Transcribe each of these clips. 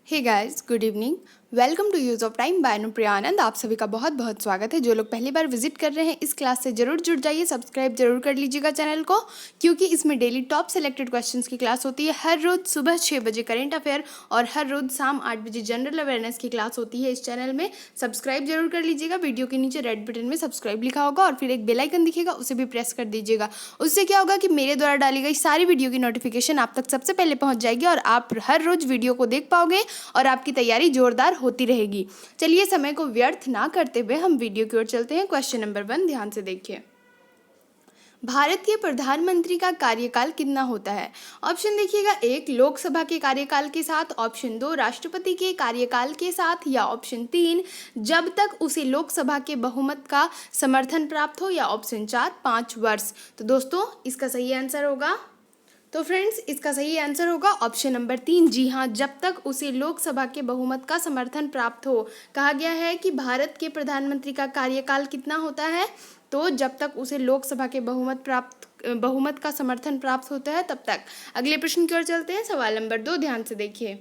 Hey guys, good evening. Welcome to use of time by Anupriya Anand. आप सभी का बहुत बहुत स्वागत है। जो लोग पहली बार विजिट कर रहे हैं इस क्लास से जरूर जुड़ जाइए, सब्सक्राइब जरूर कर लीजिएगा चैनल को, क्योंकि इसमें डेली टॉप सेलेक्टेड क्वेश्चंस की क्लास होती है। हर रोज सुबह 6 बजे करेंट अफेयर और हर रोज शाम 8 बजे जनरल अवेयरनेस की क्लास होती है इस चैनल में। सब्सक्राइब जरूर कर लीजिएगा। वीडियो के नीचे रेड बटन में सब्सक्राइब लिखा होगा और फिर एक बेल आइकन दिखेगा, उसे भी प्रेस कर दीजिएगा। उससे क्या होगा कि मेरे द्वारा डाली गई सारी वीडियो की नोटिफिकेशन आप तक सबसे पहले पहुंच जाएगी और आप हर रोज वीडियो को देख पाओगे और आपकी तैयारी जोरदार होती रहेगी। चलिए समय को व्यर्थ ना करते हुए हम वीडियो की ओर चलते हैं। क्वेश्चन नंबर 1 ध्यान से देखिए। भारत के प्रधानमंत्री का कार्यकाल कितना होता है? ऑप्शन देखिएगा, 1 लोकसभा के कार्यकाल के साथ, ऑप्शन 2 राष्ट्रपति के कार्यकाल के साथ, या ऑप्शन 3 जब तक उसे लोकसभा के बहुमत का समर्थन प्राप्त हो, या ऑप्शन 4 5 वर्ष। तो दोस्तों इसका सही आंसर होगा, तो फ्रेंड्स इसका सही आंसर होगा ऑप्शन नंबर 3। जी हाँ, जब तक उसे लोकसभा के बहुमत का समर्थन प्राप्त हो। कहा गया है कि भारत के प्रधानमंत्री का कार्यकाल कितना होता है, तो जब तक उसे लोकसभा के बहुमत का समर्थन प्राप्त होता है तब तक। अगले प्रश्न की ओर चलते हैं। सवाल नंबर 2 ध्यान से देखिए।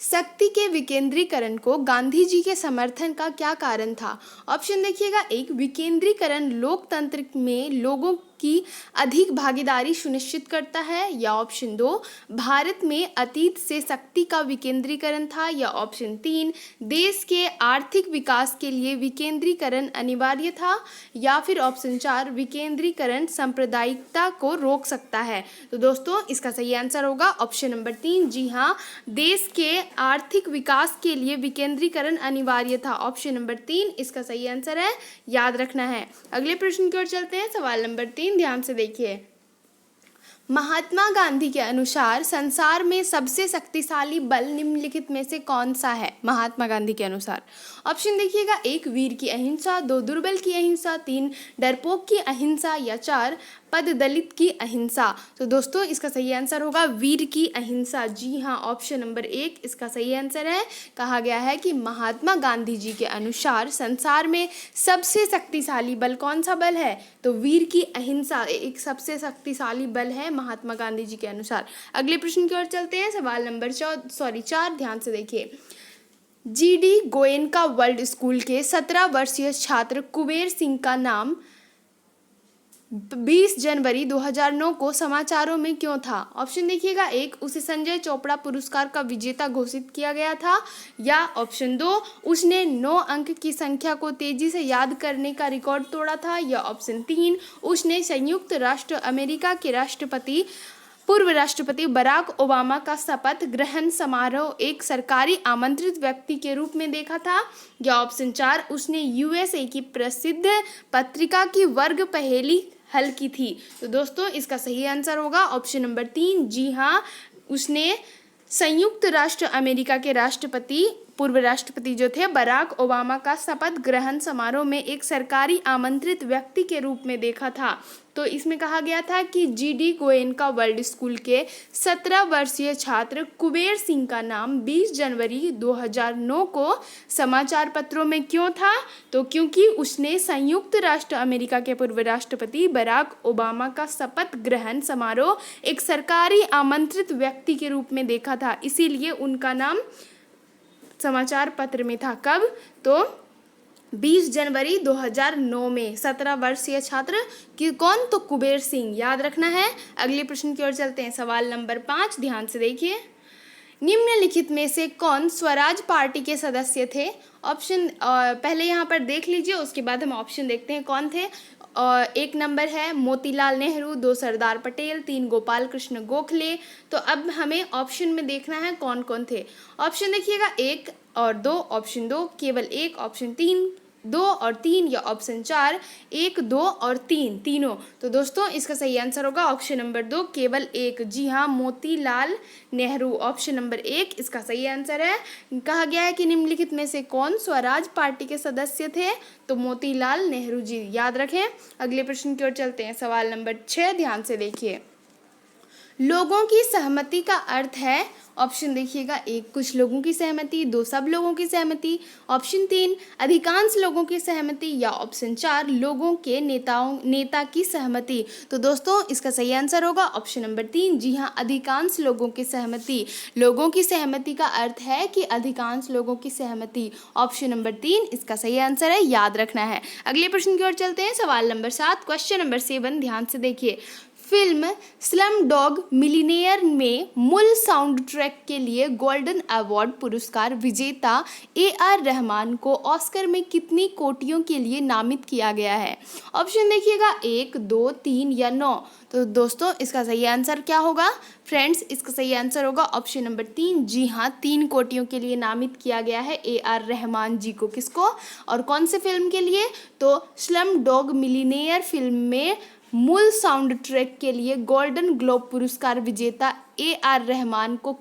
शक्ति के विकेंद्रीकरण को गांधी जी के समर्थन का क्या कारण था? ऑप्शन देखिएगा, 1 विकेंद्रीकरण लोकतंत्र में लोगों की अधिक भागीदारी सुनिश्चित करता है, या ऑप्शन 2 भारत में अतीत से शक्ति का विकेंद्रीकरण था, या ऑप्शन 3 देश के आर्थिक विकास के लिए विकेंद्रीकरण अनिवार्य था, या फिर ऑप्शन 4 विकेंद्रीकरण सांप्रदायिकता को रोक सकता है। तो दोस्तों इसका सही आंसर होगा ऑप्शन नंबर 3। जी हाँ, देश के आर्थिक विकास के लिए विकेंद्रीकरण अनिवार्य था। ऑप्शन नंबर 3 इसका सही आंसर है, याद रखना है। अगले प्रश्न की ओर चलते हैं। सवाल नंबर 3 ध्यान से देखिए। महात्मा गांधी के अनुसार संसार में सबसे शक्तिशाली बल निम्नलिखित में से कौन सा है? महात्मा गांधी के अनुसार ऑप्शन देखिएगा, 1 वीर की अहिंसा, 2 दुर्बल की अहिंसा, 3 डरपोक की अहिंसा, या 4 पद दलित की अहिंसा। तो दोस्तों इसका सही आंसर होगा वीर की अहिंसा। जी हाँ, ऑप्शन नंबर 1 इसका सही आंसर है। कहा गया है कि महात्मा गांधी जी के अनुसार संसार में सबसे शक्तिशाली बल कौन सा बल है, तो वीर की अहिंसा एक सबसे शक्तिशाली बल है महात्मा गांधी जी के अनुसार। अगले प्रश्न की ओर चलते हैं। सवाल नंबर 4 ध्यान से देखिए। जीडी गोयनका वर्ल्ड स्कूल के 17 वर्षीय छात्र कुबेर सिंह का नाम 20 जनवरी 2009 को समाचारों में क्यों था? ऑप्शन देखिएगा, 1 उसे संजय चोपड़ा पुरस्कार का विजेता घोषित किया गया था, या ऑप्शन 2 उसने 9 अंक की संख्या को तेजी से याद करने का रिकॉर्ड तोड़ा था, या ऑप्शन 3 उसने संयुक्त राष्ट्र अमेरिका के पूर्व राष्ट्रपति बराक ओबामा का शपथ ग्रहण समारोह एक सरकारी आमंत्रित व्यक्ति के रूप में देखा था, या ऑप्शन 4 उसने यूएसए की प्रसिद्ध पत्रिका की वर्ग पहेली हल की थी। तो दोस्तों इसका सही आंसर होगा ऑप्शन नंबर 3। जी हाँ, उसने संयुक्त राष्ट्र अमेरिका के पूर्व राष्ट्रपति जो थे बराक ओबामा का शपथ ग्रहण समारोह में एक सरकारी आमंत्रित व्यक्ति के रूप में देखा था। तो इसमें कहा गया था कि जीडी गोयनका वर्ल्ड स्कूल के 17 वर्षीय छात्र कुबेर सिंह का नाम 20 जनवरी 2009 को समाचार पत्रों में क्यों था, तो क्योंकि उसने संयुक्त राष्ट्र अमेरिका के पूर्व राष्ट्रपति बराक ओबामा का शपथ ग्रहण समारोह एक सरकारी आमंत्रित व्यक्ति के रूप में देखा था, इसीलिए उनका नाम समाचार पत्र में था। कब? तो 20 जनवरी 2009 में 17 वर्षीय छात्र कि कौन, तो कुबेर सिंह, याद रखना है। अगले प्रश्न की ओर चलते हैं। सवाल नंबर 5 ध्यान से देखिए। निम्नलिखित में से कौन स्वराज पार्टी के सदस्य थे? ऑप्शन पहले यहाँ पर देख लीजिए, उसके बाद हम ऑप्शन देखते हैं कौन थे। 1 नंबर है मोतीलाल नेहरू, 2 सरदार पटेल, 3 गोपाल कृष्ण गोखले। तो अब हमें ऑप्शन में देखना है कौन कौन थे। ऑप्शन देखिएगा, 1 और 2, ऑप्शन 2 केवल 1, ऑप्शन 3 2 और 3, या ऑप्शन 4 1 2 और 3 तीनों। तो दोस्तों इसका सही आंसर होगा ऑप्शन नंबर 2 केवल 1। जी हाँ, मोतीलाल नेहरू, ऑप्शन नंबर 1 इसका सही आंसर है। कहा गया है कि निम्नलिखित में से कौन स्वराज पार्टी के सदस्य थे, तो मोतीलाल नेहरू जी, याद रखें। अगले प्रश्न की ओर चलते हैं। सवाल नंबर 6 ध्यान से देखिए। लोगों की सहमति का अर्थ है, ऑप्शन देखिएगा, एक कुछ लोगों की सहमति, दो सब लोगों की सहमति, ऑप्शन तीन अधिकांश लोगों की सहमति, या ऑप्शन चार लोगों के नेता की सहमति। तो दोस्तों इसका सही आंसर होगा ऑप्शन नंबर तीन। जी हाँ, अधिकांश लोगों की सहमति। लोगों की सहमति का अर्थ है कि अधिकांश लोगों की सहमति। ऑप्शन नंबर तीन इसका सही आंसर है, याद रखना है। अगले प्रश्न की ओर चलते हैं। सवाल नंबर 7, क्वेश्चन नंबर 7, ध्यान से देखिए। फिल्म स्लम डॉग मिलियनेयर में मूल साउंड ट्रैक के लिए गोल्डन अवार्ड पुरस्कार विजेता AR रहमान को ऑस्कर में कितनी कोटियों के लिए नामित किया गया है? ऑप्शन देखिएगा, 1, 2, 3 या 9। तो दोस्तों इसका सही आंसर क्या होगा? फ्रेंड्स इसका सही आंसर होगा ऑप्शन नंबर 3। जी हाँ, 3 कोटियों के लिए नामित किया गया है AR रहमान जी को। किसको और कौन से फिल्म के लिए? तो स्लम डॉग मिलियनेयर फिल्म में मूल साउंड ट्रैक के लिए गोल्डन ग्लोब पुरस्कार विजेता AR रहमान को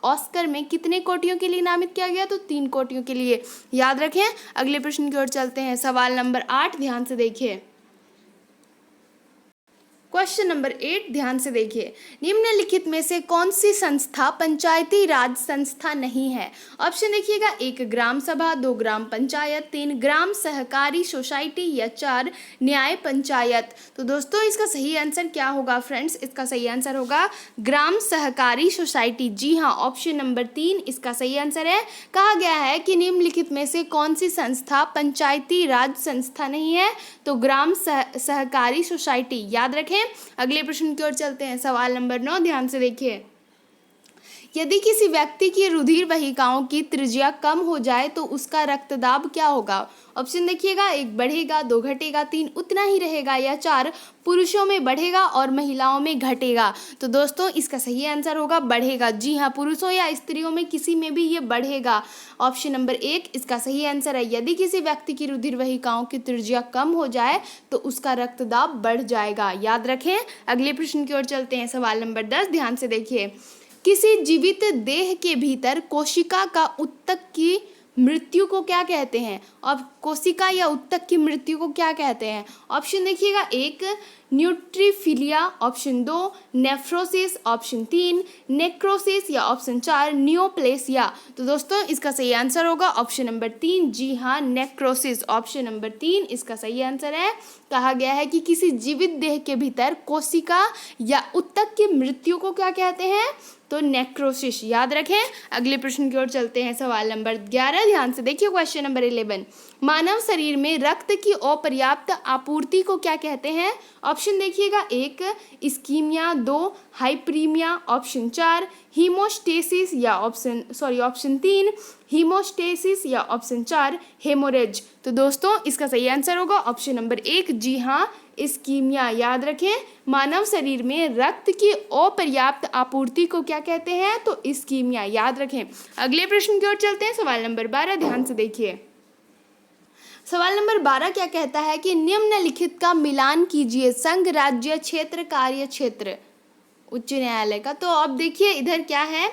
ऑस्कर में कितने कोटियों के लिए नामित किया गया? तो 3 कोटियों के लिए, याद रखें। अगले प्रश्न की ओर चलते हैं। सवाल नंबर 8, ध्यान से देखिए। क्वेश्चन नंबर 8, ध्यान से देखिए। निम्नलिखित में से कौन सी संस्था पंचायती राज संस्था नहीं है? ऑप्शन देखिएगा, 1 ग्राम सभा, 2 ग्राम पंचायत, 3 ग्राम सहकारी सोसाइटी या 4 न्याय पंचायत। तो दोस्तों इसका सही आंसर क्या होगा? फ्रेंड्स इसका सही आंसर होगा ग्राम सहकारी सोसाइटी। जी हाँ, ऑप्शन नंबर 3 इसका सही आंसर है। कहा गया है कि निम्नलिखित में से कौन सी संस्था पंचायती राज संस्था नहीं है? तो ग्राम सहकारी सोसाइटी, याद रखें। अगले प्रश्न की ओर चलते हैं। सवाल नंबर 9, ध्यान से देखिए। यदि किसी व्यक्ति की रुधिर वाहिकाओं की त्रिज्या कम हो जाए तो उसका रक्तदाब क्या होगा? ऑप्शन देखिएगा, 1 बढ़ेगा, 2 घटेगा, 3 उतना ही रहेगा, या 4 पुरुषों में बढ़ेगा और महिलाओं में घटेगा। तो दोस्तों इसका सही आंसर होगा बढ़ेगा। जी हाँ, पुरुषों या स्त्रियों में किसी में भी ये बढ़ेगा। ऑप्शन नंबर 1 इसका सही आंसर है। यदि किसी व्यक्ति की रुधिर वाहिकाओं की त्रिज्या कम हो जाए तो उसका रक्तदाब बढ़ जाएगा, याद रखें। अगले प्रश्न की ओर चलते हैं। सवाल नंबर 10, ध्यान से देखिए। किसी जीवित देह के भीतर कोशिका का उत्तक की मृत्यु को क्या कहते हैं? अब कोशिका या उत्तक की मृत्यु को क्या कहते हैं? ऑप्शन देखिएगा, 1 न्यूट्रीफिलिया, ऑप्शन 2 नेफ्रोसिस, ऑप्शन 3 नेक्रोसिस, या ऑप्शन 4 नियोप्लेसिया। तो दोस्तों इसका सही आंसर होगा ऑप्शन नंबर 3। जी हाँ, नेक्रोसिस, ऑप्शन नंबर 3 इसका सही आंसर है। कहा गया है कि किसी जीवित देह के भीतर कोशिका या उत्तक की मृत्यु को क्या कहते हैं? तो नेक्रोसिस, याद रखें। अगले प्रश्न की ओर चलते हैं। सवाल नंबर 11, ध्यान से देखिए। क्वेश्चन नंबर 11, मानव शरीर में रक्त की अपर्याप्त आपूर्ति को क्या कहते हैं? ऑप्शन देखिएगा, 1 इस्कीमिया, 2 हाइपरीमिया, ऑप्शन 4 हीमोस्टेसिस, या ऑप्शन 3 हीमोस्टेसिस, या ऑप्शन 4 हेमोरेज। तो दोस्तों इसका सही आंसर होगा ऑप्शन नंबर 1। जी हाँ, इस्कीमिया, याद रखें। मानव शरीर में रक्त की अपर्याप्त आपूर्ति को क्या कहते हैं? तो इस्कीमिया, याद रखें। अगले प्रश्न की ओर चलते हैं। सवाल नंबर 12, ध्यान से देखिए। सवाल नंबर 12 क्या कहता है कि निम्नलिखित का मिलान कीजिए। संघ राज्य क्षेत्र कार्य क्षेत्र उच्च न्यायालय का। तो अब देखिए इधर क्या है,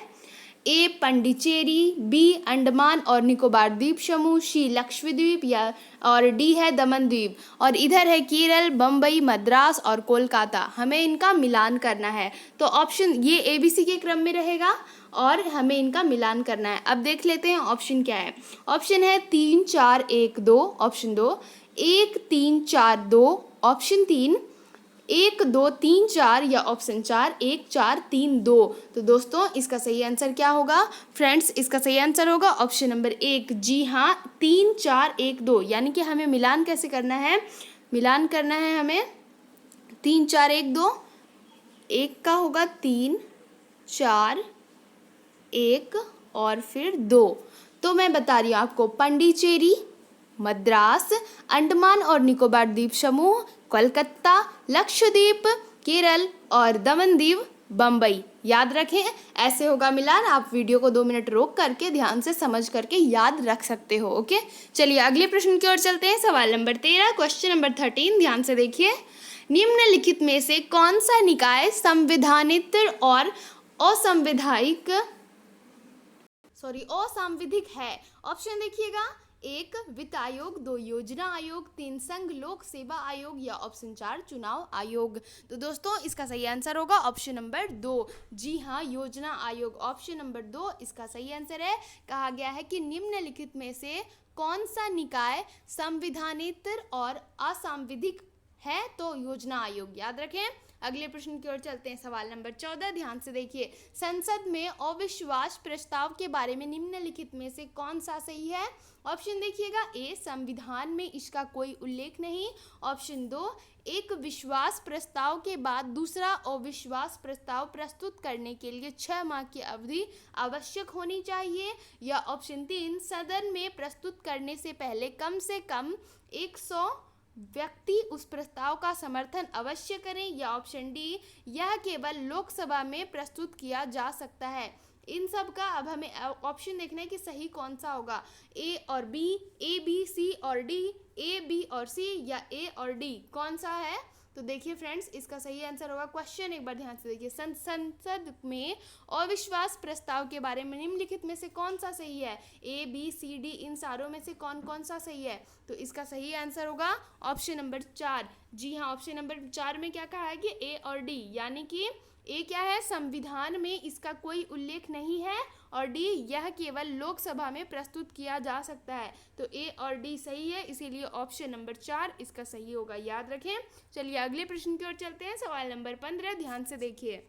A पंडिचेरी, B अंडमान और निकोबार द्वीप समूह, C लक्षद्वीप, या और D है दमन द्वीप, और इधर है केरल, बम्बई, मद्रास और कोलकाता। हमें इनका मिलान करना है। तो ऑप्शन ये ABC के क्रम में रहेगा और हमें इनका मिलान करना है। अब देख लेते हैं ऑप्शन क्या है। ऑप्शन है 3 4 1 2, ऑप्शन 2 1 3 4 2, ऑप्शन 3 1 2 3 4, या ऑप्शन 4 1 4 3 2। तो दोस्तों इसका सही आंसर क्या होगा? फ्रेंड्स इसका सही आंसर होगा ऑप्शन नंबर 1। जी हाँ, 3 4 1 2, यानी कि हमें मिलान कैसे करना है? मिलान करना है हमें 3 4 1 2, एक का होगा 3 4 1 और फिर 2। तो मैं बता रही हूँ आपको, पंडिचेरी, मद्रास, अंडमान और निकोबार द्वीप समूह, कोलकाता, लक्षद्वीप, केरल और दमन द्वीप, बम्बई। याद रखें, ऐसे होगा मिलान। आप वीडियो को 2 मिनट रोक करके ध्यान से समझ करके याद रख सकते हो। ओके, चलिए अगले प्रश्न की ओर चलते हैं। सवाल नंबर 13, क्वेश्चन नंबर 13, ध्यान से देखिए। निम्नलिखित में से कौन सा निकाय संविधानिक और असंवैधानिक असांविधिक है? ऑप्शन देखिएगा, 1 वित्त आयोग, 2 योजना आयोग, 3 संघ लोक सेवा आयोग या ऑप्शन 4 चुनाव आयोग। तो दोस्तों इसका सही आंसर होगा ऑप्शन नंबर 2। जी हाँ, योजना आयोग, ऑप्शन नंबर 2 इसका सही आंसर है। कहा गया है कि निम्नलिखित में से कौन सा निकाय संविधानेतर और असंवैधानिक है, तो योजना आयोग। याद रखें। अगले प्रश्न की ओर चलते हैं, सवाल नंबर 14, ध्यान से देखिए। संसद में अविश्वास प्रस्ताव के बारे में निम्नलिखित में से कौन सा सही है? ऑप्शन देखिएगा, ए संविधान में इसका कोई उल्लेख नहीं, ऑप्शन 2 एक विश्वास प्रस्ताव के बाद दूसरा अविश्वास प्रस्ताव प्रस्तुत करने के लिए 6 माह की अवधि आवश्यक होनी चाहिए, या ऑप्शन 3 सदन में प्रस्तुत करने से पहले कम से कम 100 व्यक्ति उस प्रस्ताव का समर्थन अवश्य करें, या ऑप्शन डी यह केवल लोकसभा में प्रस्तुत किया जा सकता है। इन सब का अब हमें ऑप्शन देखना है कि सही कौन सा होगा, ए और बी, ए बी सी और डी, ए बी और सी, या ए और डी, कौन सा है? तो देखिए फ्रेंड्स, इसका सही आंसर होगा, क्वेश्चन एक बार ध्यान से देखिए, संसद में अविश्वास प्रस्ताव के बारे में निम्नलिखित में से कौन सा सही है? ए बी सी डी, इन सारों में से कौन कौन सा सही है? तो इसका सही आंसर होगा ऑप्शन नंबर 4। जी हाँ, ऑप्शन नंबर 4 में क्या कहा है कि ए और डी, यानी कि ए क्या है, संविधान में इसका कोई उल्लेख नहीं है, और डी यह केवल लोकसभा में प्रस्तुत किया जा सकता है। तो ए और डी सही है, इसीलिए ऑप्शन नंबर 4 इसका सही होगा। याद रखें। चलिए अगले प्रश्न की ओर चलते हैं, सवाल नंबर 15, ध्यान से देखिए।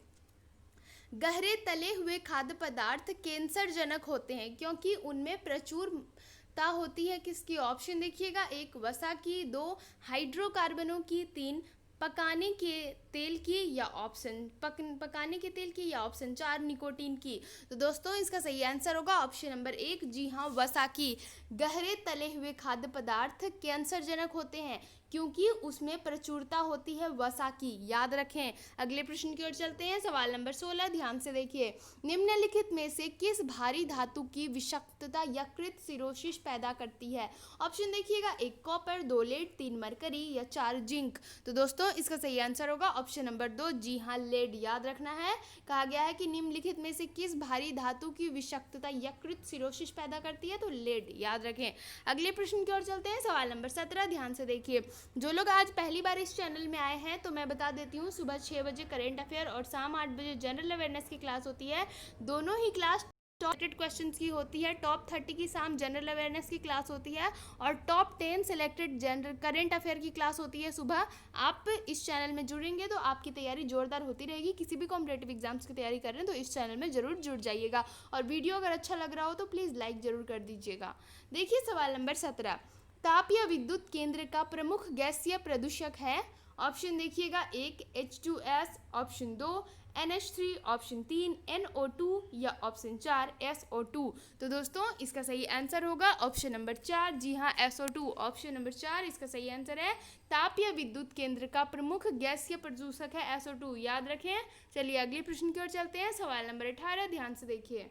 गहरे तले हुए खाद्य पदार्थ कैंसर जनक होते हैं क्योंकि उनमें प्रचुरता होती है किसकी? ऑप्शन देखिएगा, 1 वसा की, 2 हाइड्रोकार्बनों की, 3 पकाने के तेल की, या ऑप्शन पकाने के तेल की, या ऑप्शन 4 निकोटीन की। तो दोस्तों इसका सही आंसर होगा ऑप्शन नंबर 1, जी हाँ, वसा की। गहरे तले हुए खाद्य पदार्थ कैंसर जनक होते हैं क्योंकि उसमें प्रचुरता होती है वसा की। याद रखें। अगले प्रश्न की ओर चलते हैं, सवाल नंबर 16, ध्यान से देखिए। निम्नलिखित में से किस भारी धातु की विषाक्तता यकृत सिरोसिस पैदा करती है? ऑप्शन देखिएगा, 1 कॉपर, 2 लेड, 3 मरकरी, या 4 जिंक। तो दोस्तों इसका सही आंसर होगा ऑप्शन नंबर 2, जी हाँ, लेड। याद रखना है। कहा गया है कि निम्नलिखित में से किस भारी धातु की विषाक्तता यकृत सिरोसिस पैदा करती है? तो लेड। याद रखें। अगले प्रश्न की ओर चलते हैं, सवाल नंबर 17, ध्यान से देखिए। जो लोग आज पहली बार इस चैनल में आए हैं तो मैं बता देती हूँ, सुबह 6 बजे करेंट अफेयर और शाम 8 बजे जनरल अवेयरनेस की क्लास होती है। दोनों ही क्लास टॉप 100 क्वेश्चंस की होती है। टॉप 30 की शाम जनरल अवेयरनेस की क्लास होती है, और top 10 selected general current affair की क्लास होती है सुबह। आप इस चैनल में जुड़ेंगे तो आपकी तैयारी जोरदार होती रहेगी। किसी भी कॉम्पिटेटिव एग्जाम्स की तैयारी कर रहे हैं तो इस चैनल में जरूर जुड़ जाइएगा, और वीडियो अगर अच्छा लग रहा हो तो प्लीज़ लाइक जरूर कर दीजिएगा। देखिए सवाल नंबर 17, ताप या विद्युत केंद्र का प्रमुख गैसीय प्रदूषक है? ऑप्शन देखिएगा, 1 H2S, option 2 NH3, option 3 NO2, या ऑप्शन 4 SO2। तो दोस्तों इसका सही आंसर होगा ऑप्शन नंबर 4, जी हाँ, SO2। ऑप्शन नंबर 4 इसका सही आंसर है। ताप या विद्युत केंद्र का प्रमुख गैसीय प्रदूषक है SO2। याद रखें। चलिए अगले प्रश्न की ओर चलते हैं, सवाल नंबर 18, ध्यान से देखिए।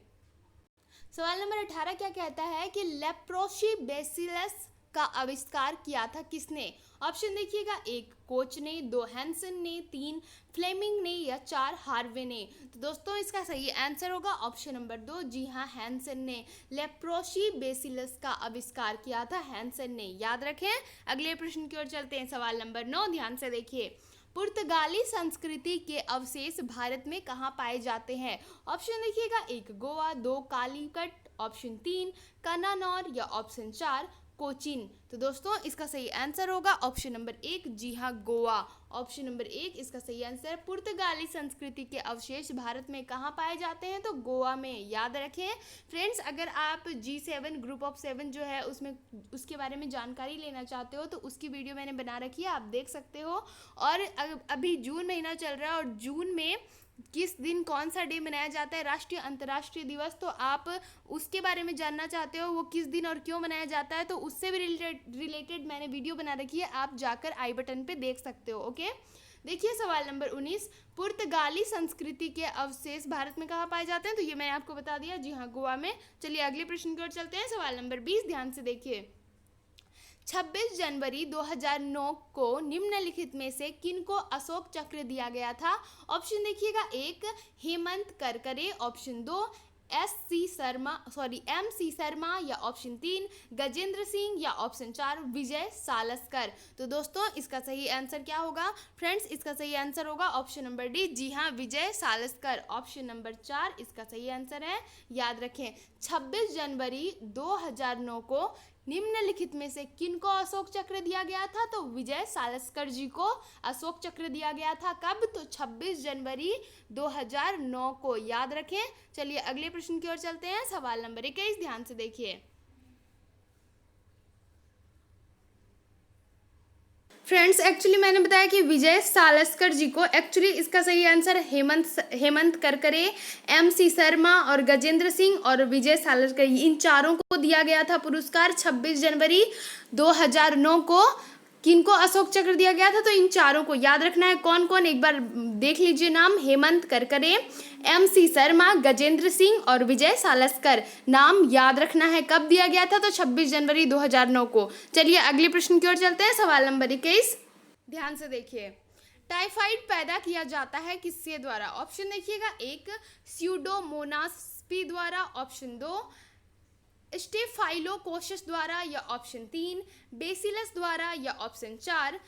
सवाल नंबर 18 क्या कहता है कि लेप्रोसिबेसिलस का आविष्कार किया था किसने? ऑप्शन देखिएगा, 1 कोच ने, 2 हैंसन ने, 3 फ्लेमिंग ने, या 4 हार्वे ने। तो दोस्तों इसका सही आंसर होगा ऑप्शन नंबर 2, जी हाँ, हैंसन ने। लेप्रोसिबेसिलस का आविष्कार किया था हैंसन ने। याद रखें। अगले प्रश्न की ओर चलते हैं, सवाल नंबर 9, ध्यान से देखिए। पुर्तगाली संस्कृति के अवशेष भारत में कहाँ पाए जाते हैं? ऑप्शन देखिएगा, 1 गोवा, 2 कालीकट, ऑप्शन 3 कनानौर, या ऑप्शन 4 कोचीन। तो दोस्तों इसका सही आंसर होगा ऑप्शन नंबर 1, जी हाँ, गोवा। ऑप्शन नंबर 1 इसका सही आंसर। पुर्तगाली संस्कृति के अवशेष भारत में कहाँ पाए जाते हैं? तो गोवा में। याद रखें फ्रेंड्स, अगर आप G7 ग्रुप ऑफ 7 जो है उसमें उसके बारे में जानकारी लेना चाहते हो तो उसकी वीडियो मैंने बना रखी है, आप देख सकते हो। और अभी जून महीना चल रहा है, और जून में किस दिन कौन सा डे मनाया जाता है, राष्ट्रीय अंतर्राष्ट्रीय दिवस, तो आप उसके बारे में जानना चाहते हो वो किस दिन और क्यों मनाया जाता है, तो उससे भी रिलेटेड मैंने वीडियो बना रखी है, आप जाकर आई बटन पे देख सकते हो। ओके, देखिए सवाल नंबर 19, पुर्तगाली संस्कृति के अवशेष भारत में कहाँ पाए जाते हैं? तो ये मैंने आपको बता दिया, जी हाँ, गोवा में। चलिए अगले प्रश्न की ओर चलते हैं, सवाल नंबर 20, ध्यान से देखिए। 26 जनवरी 2009 को निम्नलिखित में से किनको अशोक चक्र दिया गया था? ऑप्शन देखिएगा, 1 हेमंत करकरे, ऑप्शन 2 MC शर्मा या ऑप्शन 3 गजेंद्र सिंह या ऑप्शन 4 विजय सालस्कर। तो दोस्तों इसका सही आंसर क्या होगा फ्रेंड्स? इसका सही आंसर होगा ऑप्शन नंबर डी, जी हाँ, विजय सालस्कर। ऑप्शन नंबर 4 इसका सही आंसर है। याद रखें 26 जनवरी 2009 को निम्नलिखित में से किनको अशोक चक्र दिया गया था? तो विजय सालस्कर जी को अशोक चक्र दिया गया था। कब? तो 26 जनवरी 2009 को। याद रखें। चलिए अगले प्रश्न की ओर चलते हैं। सवाल नंबर 21 ध्यान से देखिए। फ्रेंड्स एक्चुअली मैंने बताया कि विजय सालस्कर जी को, एक्चुअली इसका सही आंसर हेमंत करकरे, MC शर्मा और गजेंद्र सिंह और विजय सालस्कर, इन चारों को दिया गया था पुरस्कार 26 जनवरी 2009 को। किनको अशोक चक्र दिया गया था? तो इन चारों को। याद रखना है कौन कौन, एक बार देख लीजिए नाम। हेमंत करकरे, MC शर्मा, गजेंद्र सिंह और विजय सालस्कर। नाम याद रखना है। कब दिया गया था? तो 26 जनवरी 2009 को। चलिए अगले प्रश्न की ओर चलते हैं। सवाल नंबर 21 ध्यान से देखिए। टाइफाइड पैदा किया जाता है किसके द्वारा? ऑप्शन देखिएगा, 1 स्यूडोमोनास द्वारा, ऑप्शन 2 स्टेफाइलोकोकस द्वारा या ऑप्शन 3 बेसिलस द्वारा या ऑप्शन 4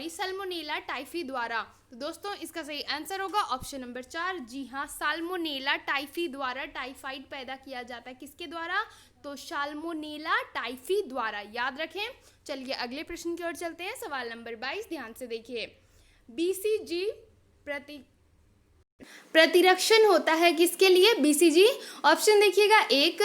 सल्मोनेला टाइफी द्वारा। तो दोस्तों इसका सही आंसर होगा ऑप्शन नंबर 4, जी हाँ, साल्मोनेला टाइफी द्वारा टाइफाइड पैदा किया जाता है। किसके द्वारा? तो साल्मोनेला टाइफी द्वारा। याद रखें। चलिए अगले प्रश्न की ओर चलते हैं। सवाल नंबर 22 ध्यान से देखिए। BCG प्रतिरक्षण होता है किसके लिए? BCG ऑप्शन देखिएगा, 1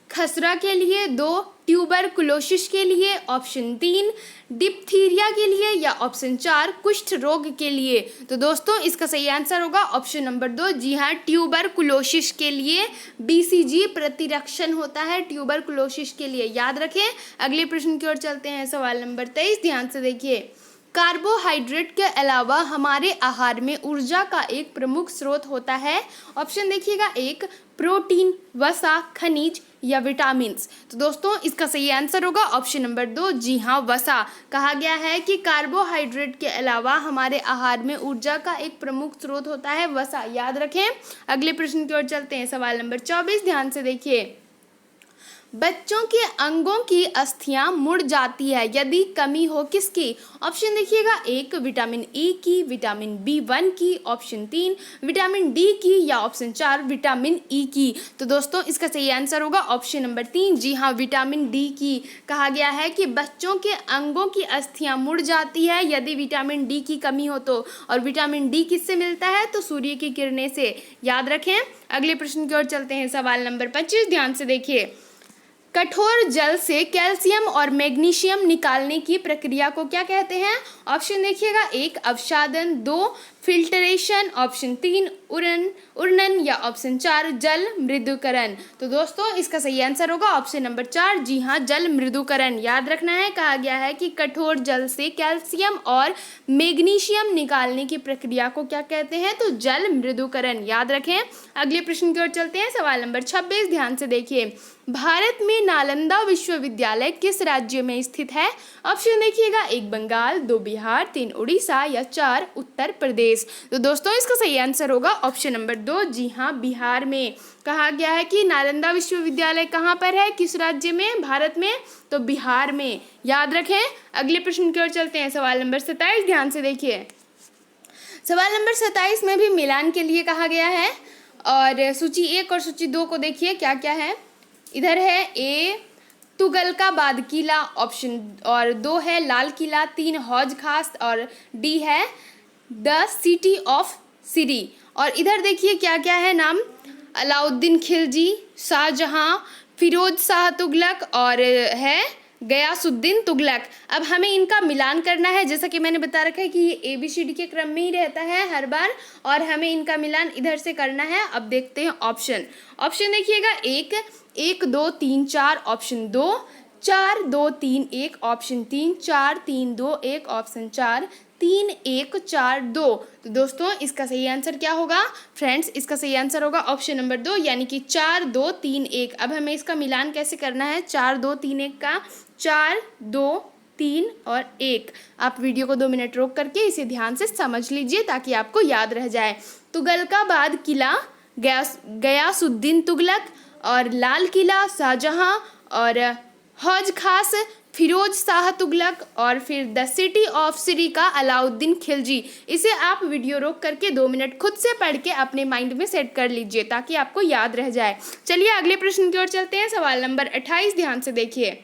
खसरा के लिए, 2 ट्यूबरकुलोसिस के लिए, ऑप्शन 3 डिप्थीरिया के लिए या ऑप्शन 4 कुष्ठ रोग के लिए। तो दोस्तों इसका सही आंसर होगा ऑप्शन नंबर 2, जी हाँ, ट्यूबरकुलोसिस के लिए BCG प्रतिरक्षण होता है, ट्यूबरकुलोसिस के लिए। याद रखें। अगले प्रश्न की ओर चलते हैं। सवाल नंबर 23 ध्यान से देखिए। कार्बोहाइड्रेट के अलावा हमारे आहार में ऊर्जा का एक प्रमुख स्रोत होता है। ऑप्शन देखिएगा, 1 प्रोटीन, वसा, खनिज या विटामिन्स। तो दोस्तों इसका सही आंसर होगा ऑप्शन नंबर 2, जी हाँ, वसा। कहा गया है कि कार्बोहाइड्रेट के अलावा हमारे आहार में ऊर्जा का एक प्रमुख स्रोत होता है वसा। याद रखें। अगले प्रश्न की ओर चलते हैं। सवाल नंबर 24 ध्यान से देखिए। बच्चों के अंगों की अस्थियां मुड़ जाती है यदि कमी हो किसकी? ऑप्शन देखिएगा, 1 विटामिन E की, विटामिन B1 की, ऑप्शन 3 विटामिन D की या ऑप्शन 4 विटामिन E की। तो दोस्तों इसका सही आंसर होगा ऑप्शन नंबर 3, जी हाँ, विटामिन D की। कहा गया है कि बच्चों के अंगों की अस्थियां मुड़ जाती है यदि विटामिन D की कमी हो तो। और विटामिन D किससे मिलता है? तो सूर्य की किरणें से। याद रखें। अगले प्रश्न की ओर चलते हैं। सवाल नंबर 25 ध्यान से देखिए। कठोर जल से कैल्शियम और मैग्नीशियम निकालने की प्रक्रिया को क्या कहते हैं? ऑप्शन देखिएगा, 1 अवसादन, 2 फिल्ट्रेशन, ऑप्शन 3 उर्णन या ऑप्शन 4 जल मृदुकरण। तो दोस्तों इसका सही आंसर होगा ऑप्शन नंबर 4, जी हाँ, जल मृदुकरण। याद रखना है। कहा गया है कि कठोर जल से कैल्शियम और मैग्नीशियम निकालने की प्रक्रिया को क्या कहते हैं? तो जल मृदुकरण। याद रखें। अगले प्रश्न की ओर चलते हैं। सवाल नंबर 26 ध्यान से देखिए। भारत में नालंदा विश्वविद्यालय किस राज्य में स्थित है? ऑप्शन देखिएगा, 1 बंगाल, 2 बिहार, 3 उड़ीसा या 4 उत्तर प्रदेश। तो दोस्तों इसका सही आंसर होगा ऑप्शन नंबर 2, जी हाँ, बिहार में। कहा गया है कि नालंदा विश्वविद्यालय कहाँ पर है, किस राज्य में? भारत में। तो बिहार में। याद रखें। अगले प्रश्न की ओर चलते हैं। सवाल नंबर 27 ध्यान से देखिए। सवाल नंबर 27 में भी मिलान के लिए कहा गया है। और सूची 1 और सूची 2 को देखिए क्या क्या है। इधर है A तुगलकाबाद किला, ऑप्शन और 2 है लाल किला, 3 हौज खास और D है द सिटी ऑफ सिरी। और इधर देखिए क्या क्या है नाम। अलाउद्दीन खिलजी, शाहजहां, फिरोज शाह तुगलक और है गयासुद्दीन तुगलक। अब हमें इनका मिलान करना है। जैसा कि मैंने बता रखा है कि ये ABCD के क्रम में ही रहता है हर बार, और हमें इनका मिलान इधर से करना है। अब देखते हैं ऑप्शन देखिएगा, 1 2 3 4 ऑप्शन 2, 4 2 3 1 ऑप्शन 3, 4 3 2 1 ऑप्शन 4, 3 1 4 2। तो दोस्तों इसका सही आंसर क्या होगा फ्रेंड्स? इसका सही आंसर होगा ऑप्शन नंबर 2, यानी कि 4 2 3 1। अब हमें इसका मिलान कैसे करना है? 4 2 3 1 का 4 2 3 और 1। आप वीडियो को 2 मिनट रोक करके इसे ध्यान से समझ लीजिए ताकि आपको याद रह जाए। तुगलकाबाद किला गयासुद्दीन तुगलक और लाल किला शाहजहां और हौज खास फिरोज शाह तुगलक और फिर द सिटी ऑफ सिरी का अलाउद्दीन खिलजी। इसे आप वीडियो रोक करके 2 मिनट खुद से पढ़ के अपने माइंड में सेट कर लीजिए ताकि आपको याद रह जाए। चलिए अगले प्रश्न की ओर चलते हैं। सवाल नंबर 28 ध्यान से देखिए।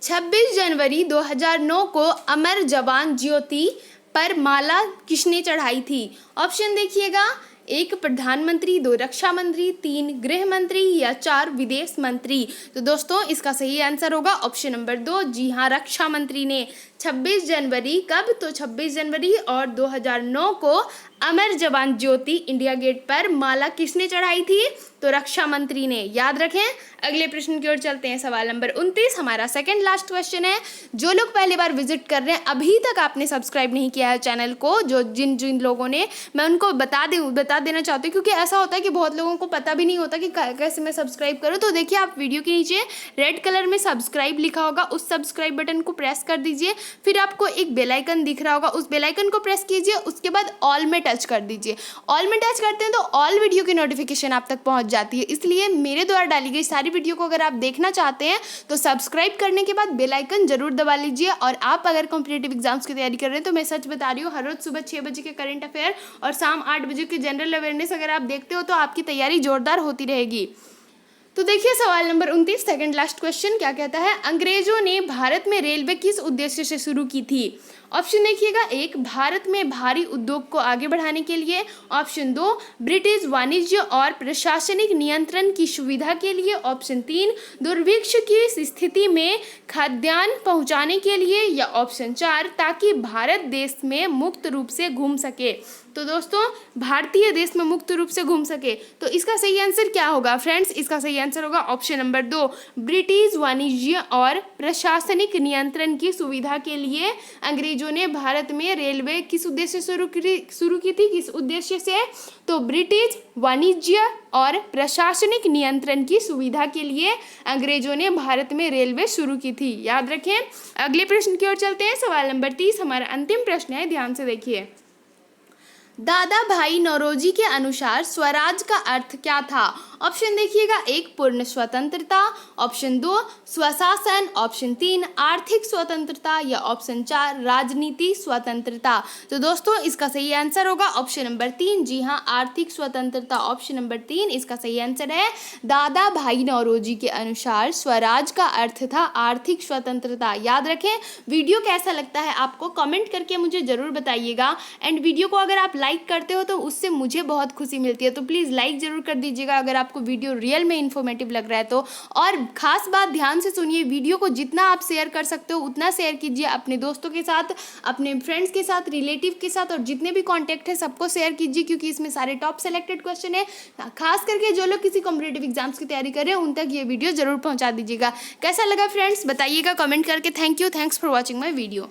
26 जनवरी 2009 को अमर जवान ज्योति पर माला किसने चढ़ाई थी? ऑप्शन देखिएगा, 1 प्रधानमंत्री, 2 रक्षा मंत्री, 3 गृह मंत्री या 4 विदेश मंत्री। तो दोस्तों इसका सही आंसर होगा ऑप्शन नंबर 2, जी हाँ, रक्षा मंत्री ने 26 जनवरी, कब? तो 26 जनवरी और 2009 को अमर जवान ज्योति इंडिया गेट पर माला किसने चढ़ाई थी? तो रक्षा मंत्री ने। याद रखें। अगले प्रश्न की ओर चलते हैं। सवाल नंबर 29 हमारा सेकंड लास्ट क्वेश्चन है। जो लोग पहली बार विजिट कर रहे हैं, अभी तक आपने सब्सक्राइब नहीं किया है चैनल को, जो जिन जिन लोगों ने, मैं उनको बता देना चाहती हूँ, क्योंकि ऐसा होता है कि बहुत लोगों को पता भी नहीं होता कि कैसे मैं सब्सक्राइब करूँ। तो देखिए, आप वीडियो के नीचे रेड कलर में सब्सक्राइब लिखा होगा, उस सब्सक्राइब बटन को प्रेस कर दीजिए। फिर आपको एक बेल आइकन दिख रहा होगा, उस बेल आइकन को प्रेस कीजिए। उसके बाद ऑल में टच कर दीजिए। ऑल में टच करते हैं तो ऑल वीडियो की नोटिफिकेशन आप तक पहुंच जाती है। इसलिए मेरे द्वारा डाली गई सारी वीडियो को अगर आप देखना चाहते हैं तो सब्सक्राइब करने के बाद बेल आइकन जरूर दबा लीजिए। और आप अगर कॉम्पिटिटिव एग्जाम्स की तैयारी कर रहे हैं तो मैं सच बता रही हूँ, हर रोज सुबह 6 बजे के करंट अफेयर और शाम 8 बजे के जनरल अवेयरनेस अगर आप देखते हो तो आपकी तैयारी जोरदार होती रहेगी। तो देखिए सवाल नंबर 29 सेकंड लास्ट क्वेश्चन क्या कहता है? अंग्रेजों ने भारत में रेलवे किस उद्देश्य से शुरू की थी? ऑप्शन देखिएगा, 1 भारत में भारी उद्योग को आगे बढ़ाने के लिए, ऑप्शन 2 ब्रिटिश वाणिज्य और प्रशासनिक नियंत्रण की सुविधा के लिए, ऑप्शन 3 दुर्भिक्ष की स्थिति में खाद्यान्न पहुंचाने के लिए, या ऑप्शन 4 ताकि भारत देश में मुक्त रूप से घूम सके। तो दोस्तों भारतीय देश में मुक्त रूप से घूम सके, तो इसका सही आंसर क्या होगा फ्रेंड्स? इसका सही आंसर होगा ऑप्शन नंबर 2 ब्रिटिश वाणिज्य और प्रशासनिक नियंत्रण की सुविधा के लिए अंग्रेजों ने भारत में रेलवे किस उद्देश्य से शुरू की थी? किस उद्देश्य से? तो ब्रिटिश वाणिज्य और प्रशासनिक नियंत्रण की सुविधा के लिए अंग्रेजों ने भारत में रेलवे शुरू की थी। याद रखें। अगले प्रश्न की ओर चलते हैं। सवाल नंबर 30 हमारा अंतिम प्रश्न है, ध्यान से देखिए। दादा भाई नौरोजी के अनुसार स्वराज का अर्थ क्या था? ऑप्शन देखिएगा, 1 पूर्ण स्वतंत्रता, ऑप्शन 2 स्वशासन, ऑप्शन 3 आर्थिक स्वतंत्रता, या ऑप्शन 4 राजनीति स्वतंत्रता। तो दोस्तों इसका सही आंसर होगा ऑप्शन नंबर 3, जी हाँ, आर्थिक स्वतंत्रता। ऑप्शन नंबर 3 इसका सही आंसर है। दादा भाई नौरोजी के अनुसार स्वराज का अर्थ था आर्थिक स्वतंत्रता। याद रखें। वीडियो कैसा लगता है आपको कमेंट करके मुझे जरूर बताइएगा। एंड वीडियो को अगर आप लाइक करते हो तो उससे मुझे बहुत खुशी मिलती है, तो प्लीज़ लाइक जरूर कर दीजिएगा अगर आपको वीडियो रियल में इन्फॉर्मेटिव लग रहा है तो। और खास बात ध्यान से सुनिए, वीडियो को जितना आप शेयर कर सकते हो उतना शेयर कीजिए, अपने दोस्तों के साथ, अपने फ्रेंड्स के साथ, रिलेटिव के साथ, और जितने भी कॉन्टैक्ट है सबको शेयर कीजिए, क्योंकि इसमें सारे टॉप सेलेक्टेड क्वेश्चन है। खास करके जो लोग किसी कॉम्पिटिटिव एग्जाम्स की तैयारी कर रहे हैं उन तक ये वीडियो जरूर पहुँचा दीजिएगा। कैसा लगा फ्रेंड्स बताइएगा कमेंट करके। Thank you, thanks for watching my video.